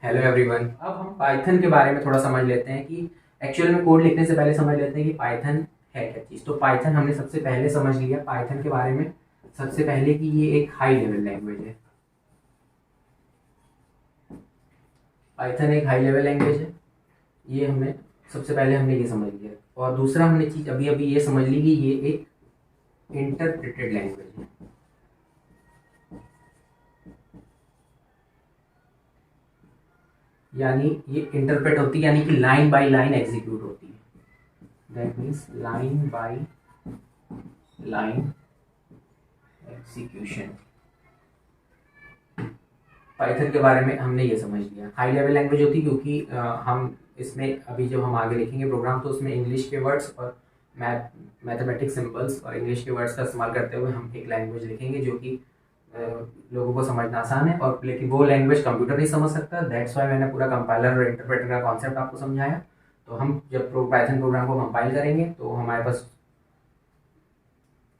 Hello everyone. अब हम Python के बारे में थोड़ा समझ लेते हैं कि एक्चुअल में कोड लिखने से पहले समझ लेते हैं कि पाइथन है क्या चीज़। तो पाइथन हमने सबसे पहले समझ लिया पाइथन के बारे में सबसे पहले कि ये एक हाई लेवल लैंग्वेज है। पाइथन एक हाई लेवल लैंग्वेज है, ये हमने सबसे पहले हमने ये समझ लिया। और दूसरा हमने चीज़ अभी अभी ये समझ ली कि ये एक इंटरप्रेटेड लैंग्वेज है। यानी ये इंटरप्रेट होती है, यानी कि लाइन बाय लाइन एग्जीक्यूट होती है। That means line by line execution. Python के बारे में हमने ये समझ लिया। हाई लेवल लैंग्वेज होती है क्योंकि हम इसमें अभी जब हम आगे लिखेंगे प्रोग्राम तो उसमें इंग्लिश के वर्ड्स और मैथमेटिक्स सिंबल्स और इंग्लिश के वर्ड्स का इस्तेमाल करते हुए हम एक लैंग्वेज लिखेंगे जो कि लोगों को समझना आसान है। और लेकिन वो लैंग्वेज कंप्यूटर नहीं समझ सकता। दैट्स वाई मैंने पूरा कंपाइलर और इंटरप्रेटर का कॉन्सेप्ट आपको समझाया। तो हम जब पाइथन प्रोग्राम को कंपाइल करेंगे तो हमारे पास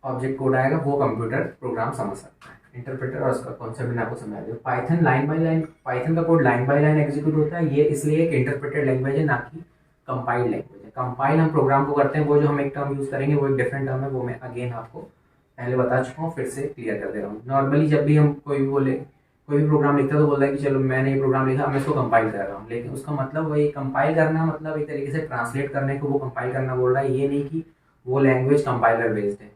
ऑब्जेक्ट कोड आएगा, वो कंप्यूटर प्रोग्राम समझ सकता है। इंटरप्रेटर और उसका कॉन्सेप्ट मैंने आपको समझा दिया। Python line by line, Python का code line by line execute होता है। ये इसलिए एक इंटरप्रेटेड लैंग्वेज है, ना कि कंपाइल्ड लैंग्वेज है। कंपाइल हम प्रोग्राम को करते हैं, वो जो हम एक टर्म यूज़ करेंगे वो एक डिफरेंट टर्म है, वो मैं अगेन आपको पहले बता चुका हूँ, फिर से क्लियर कर दे रहा हूँ। नॉर्मली जब भी हम कोई भी प्रोग्राम लिखता है तो बोलता है कि चलो मैंने ये प्रोग्राम लिखा, मैं इसको कंपाइल कर रहा हूँ। लेकिन उसका मतलब वही कंपाइल करना, मतलब एक तरीके से ट्रांसलेट करने को वो कंपाइल करना बोल रहा है। ये नहीं कि वो लैंग्वेज कंपाइलर बेस्ड है,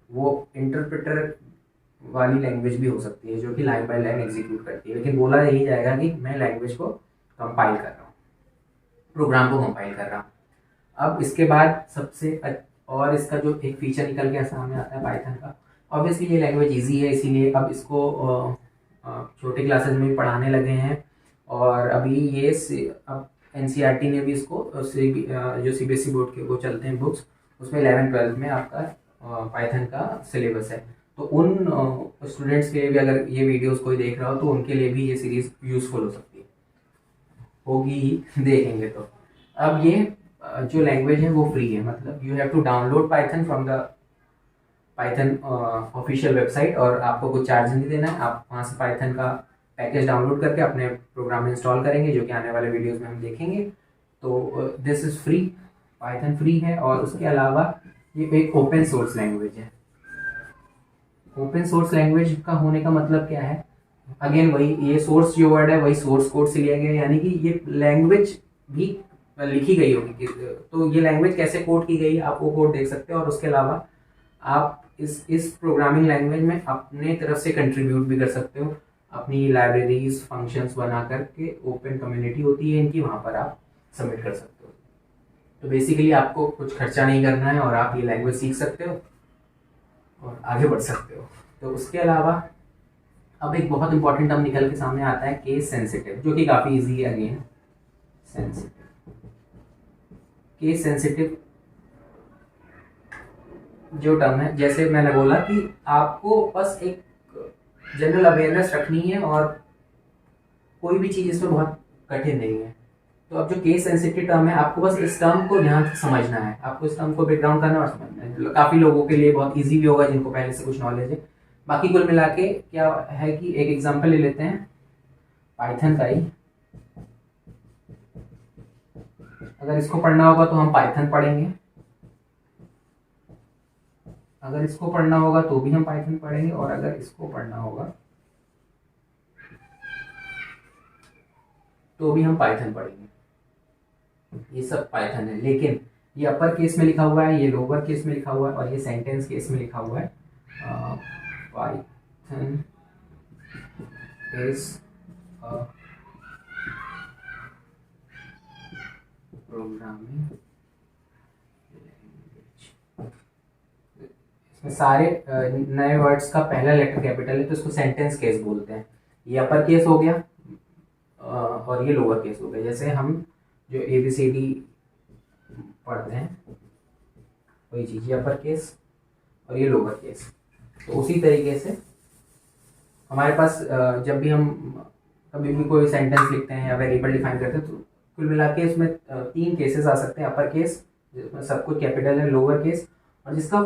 वो इंटरप्रेटर वाली लैंग्वेज भी हो सकती है जो कि लाइन बाय लाइन एग्जीक्यूट करती है। लेकिन बोला यही जाएगा कि मैं लैंग्वेज को कंपाइल कर रहा हूँ, प्रोग्राम को कंपाइल कर रहा हूँ। अब इसके बाद और इसका जो एक फीचर निकल के सामने आता है पाइथन का, ऑब्वियसली ये लैंग्वेज इजी है, इसीलिए अब इसको छोटे क्लासेस में भी पढ़ाने लगे हैं। और अभी ये अब एनसीईआरटी ने भी इसको जो सीबीएसई बोर्ड के वो चलते हैं बुक्स, उसमें 11th-12th में आपका पाइथन का सिलेबस है। तो उन स्टूडेंट्स के लिए भी अगर ये वीडियोस कोई देख रहा हो तो उनके लिए भी ये सीरीज यूजफुल हो सकती है, होगी ही देखेंगे तो। अब ये जो लैंग्वेज है वो फ्री है, मतलब you have to download Python from the Python official website, और आपको कुछ चार्ज नहीं देना है। आप वहाँ से पाइथन का पैकेज डाउनलोड करके अपने प्रोग्राम में इंस्टॉल करेंगे, जो कि आने वाले वीडियोस में हम देखेंगे। तो this is free, Python free है। और उसके अलावा ये एक ओपन सोर्स लैंग्वेज है। ओपन सोर्स लैंग्वेज का होने का मतलब क्या है? अगेन वही, ये सोर्स जो वर्ड है वही सोर्स कोड से लिया गया है, यानी कि ये लैंग्वेज भी लिखी गई होगी। तो ये लैंग्वेज कैसे कोड की गई है आप वो कोड देख सकते हो। और उसके अलावा आप इस प्रोग्रामिंग लैंग्वेज में अपने तरफ से कंट्रीब्यूट भी कर सकते हो, अपनी लाइब्रेरीज फंक्शंस बना करके। ओपन कम्युनिटी होती है इनकी, वहाँ पर आप सबमिट कर सकते हो। तो बेसिकली आपको कुछ खर्चा नहीं करना है और आप ये लैंग्वेज सीख सकते हो और आगे बढ़ सकते हो। तो उसके अलावा अब एक बहुत इंपॉर्टेंट टर्म निकल के सामने आता है, केस सेंसिटिव, जो कि काफ़ी ईजी है। अगेन सेंसिटिव, केस सेंसिटिव जो टर्म है, जैसे मैंने बोला कि आपको बस एक जनरल अवेयरनेस रखनी है और कोई भी चीज़ इसमें बहुत कठिन नहीं है। तो अब जो केस सेंसिटिव टर्म है, आपको बस इस टर्म को ध्यान से समझना है, आपको इस टर्म को ब्रेकडाउन करना और समझना है। काफ़ी लोगों के लिए बहुत ईजी भी होगा जिनको पहले से कुछ नॉलेज है। बाकी कुल मिला के क्या है कि एक एग्जाम्पल ले लेते हैं पाइथन का ही। अगर इसको पढ़ना होगा तो हम पाइथन पढ़ेंगे, अगर इसको पढ़ना होगा तो भी हम पाइथन पढ़ेंगे, और अगर इसको पढ़ना होगा तो भी हम पाइथन पढ़ेंगे। ये सब पाइथन है, लेकिन ये अपर केस में लिखा हुआ है, ये लोअर केस में लिखा हुआ है, और ये सेंटेंस केस में लिखा हुआ है। पाइथन इज अ प्रोग्रामिंग सारे नए वर्ड्स का पहला लेटर कैपिटल है तो इसको सेंटेंस केस बोलते हैं। ये अपर केस हो गया और ये लोअर केस हो गया। जैसे हम जो ABCD पढ़ते हैं वही चीज़, ये अपर केस और ये लोअर केस। तो उसी तरीके से हमारे पास जब भी हम कभी भी कोई सेंटेंस लिखते हैं या वेरिएबल डिफाइन करते हैं तो कुल मिला के इसमें 3 केसेस आ सकते हैं। अपर केस जिसमें सब कुछ कैपिटल है, लोअर केस और जिसका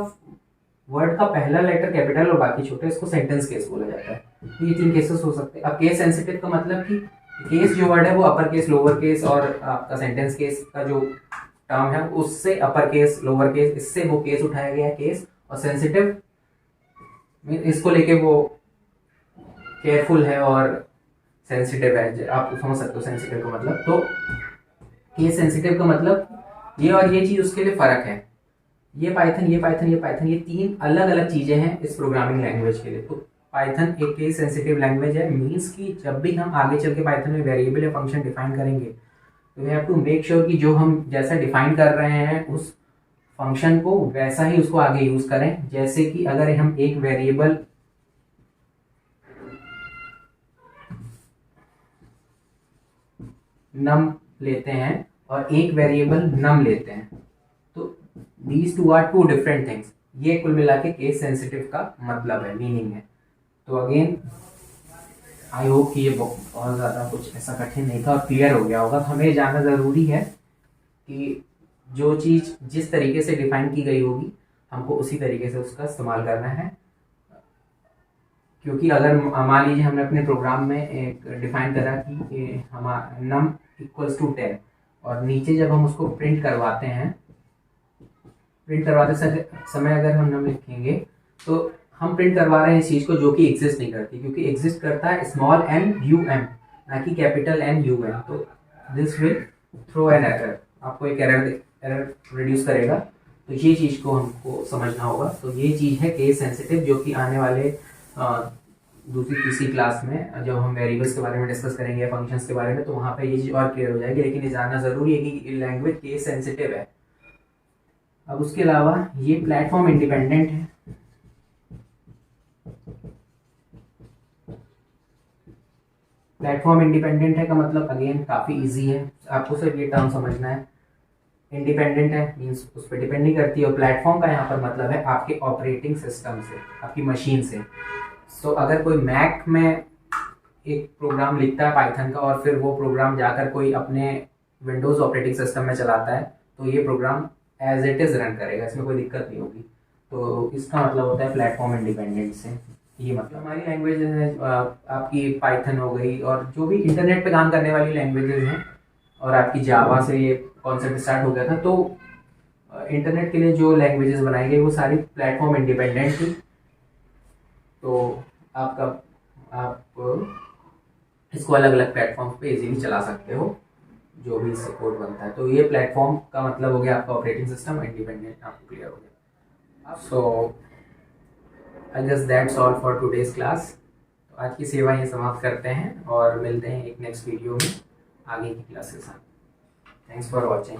वर्ड का पहला लेटर कैपिटल और बाकी छोटे, इसको सेंटेंस केस बोला जाता है। तो ये 3 केसेस हो सकते हैं। अब केस सेंसिटिव का मतलब कि केस जो वर्ड है वो अपर केस, लोअर केस और आपका सेंटेंस केस का जो टर्म है उससे अपर केस, लोअर केस, इससे वो केस उठाया गया है केस। और सेंसिटिव इसको लेके वो केयरफुल है और सेंसिटिव है, आप समझ सकते हो सेंसिटिव का मतलब। तो केस सेंसिटिव का मतलब ये और ये चीज उसके लिए फर्क है। ये पाइथन, ये पाइथन, ये पाइथन, ये तीन अलग अलग चीजें हैं इस प्रोग्रामिंग लैंग्वेज के लिए। तो पाइथन एक केस सेंसिटिव लैंग्वेज है, मीन्स कि जब भी हम आगे चल के पाइथन में वेरिएबल या फंक्शन डिफाइन करेंगे तो we have to make sure कि जो हम जैसा डिफाइन कर रहे हैं उस फंक्शन को वैसा ही उसको आगे यूज करें। जैसे कि अगर हम एक वेरिएबल नम लेते हैं और एक वेरिएबल नम लेते हैं तो these two are two different things. ये कुल मिला के केस सेंसिटिव का मतलब है, मीनिंग है। तो अगेन आई होप कि ये बहुत ज़्यादा कुछ ऐसा कठिन नहीं था और क्लियर हो गया होगा। तो हमें जानना ज़रूरी है कि जो चीज़ जिस तरीके से डिफाइन की गई होगी हमको उसी तरीके से उसका इस्तेमाल करना है। क्योंकि अगर मान लीजिए हमने अपने प्रोग्राम में एक डिफाइन करा कि हमारा नम इक्वल्स टू 10 और नीचे जब हम उसको प्रिंट करवाते हैं, प्रिंट करवाते समय अगर हम नम लिखेंगे तो हम प्रिंट करवा रहे हैं इस चीज़ को जो कि एग्जिस्ट नहीं करती, क्योंकि एग्जिस्ट करता है स्मॉल n u m ना कि कैपिटल N u m। तो this will throw an error, आपको एक एरर प्रोड्यूस करेगा। तो ये चीज़ को हमको समझना होगा। तो ये चीज़ है केस सेंसिटिव, जो कि आने वाले दूसरी तीसरी क्लास में जब हम वेरिएबल्स के बारे में डिस्कस करेंगे या फंक्शंस के बारे में तो वहाँ पे ये चीज़ और क्लियर हो जाएगी। लेकिन ये जानना ज़रूरी है कि लैंग्वेज केस सेंसिटिव है। अब उसके अलावा ये प्लेटफॉर्म इंडिपेंडेंट है। प्लेटफॉर्म इंडिपेंडेंट है का मतलब अगेन काफ़ी इजी है, आपको सिर्फ ये टर्म समझना है। इंडिपेंडेंट है मीन्स उस पर डिपेंड नहीं करती। और प्लेटफॉर्म का यहाँ पर मतलब है आपके ऑपरेटिंग सिस्टम से, आपकी मशीन से। सो अगर कोई मैक में एक प्रोग्राम लिखता है पाइथन का और फिर वो प्रोग्राम जाकर कोई अपने विंडोज़ ऑपरेटिंग सिस्टम में चलाता है तो ये program as it is run करेगा, इसमें कोई दिक्कत नहीं होगी। तो इसका मतलब होता है प्लेटफॉर्म इंडिपेंडेंट से। ये मतलब हमारी लैंग्वेजेज है आपकी पाइथन हो गई और जो भी इंटरनेट पे काम करने वाली लैंग्वेजेज हैं, और आपकी जावा से ये कॉन्सेप्ट स्टार्ट हो गया था। तो इंटरनेट के लिए जो लैंग्वेजेस बनाई गई वो सारी प्लेटफॉर्म इंडिपेंडेंट थी। तो आप इसको अलग अलग प्लेटफॉर्म पे इजीली चला सकते हो जो भी इससे कोड बनता है। तो ये प्लेटफॉर्म का मतलब हो गया आपका ऑपरेटिंग सिस्टम इंडिपेंडेंट, आपको क्लियर हो गया। So I guess that's all for today's class. तो आज की सेवा ये समाप्त करते हैं और मिलते हैं एक नेक्स्ट वीडियो में आगे की क्लास के साथ। Thanks for watching.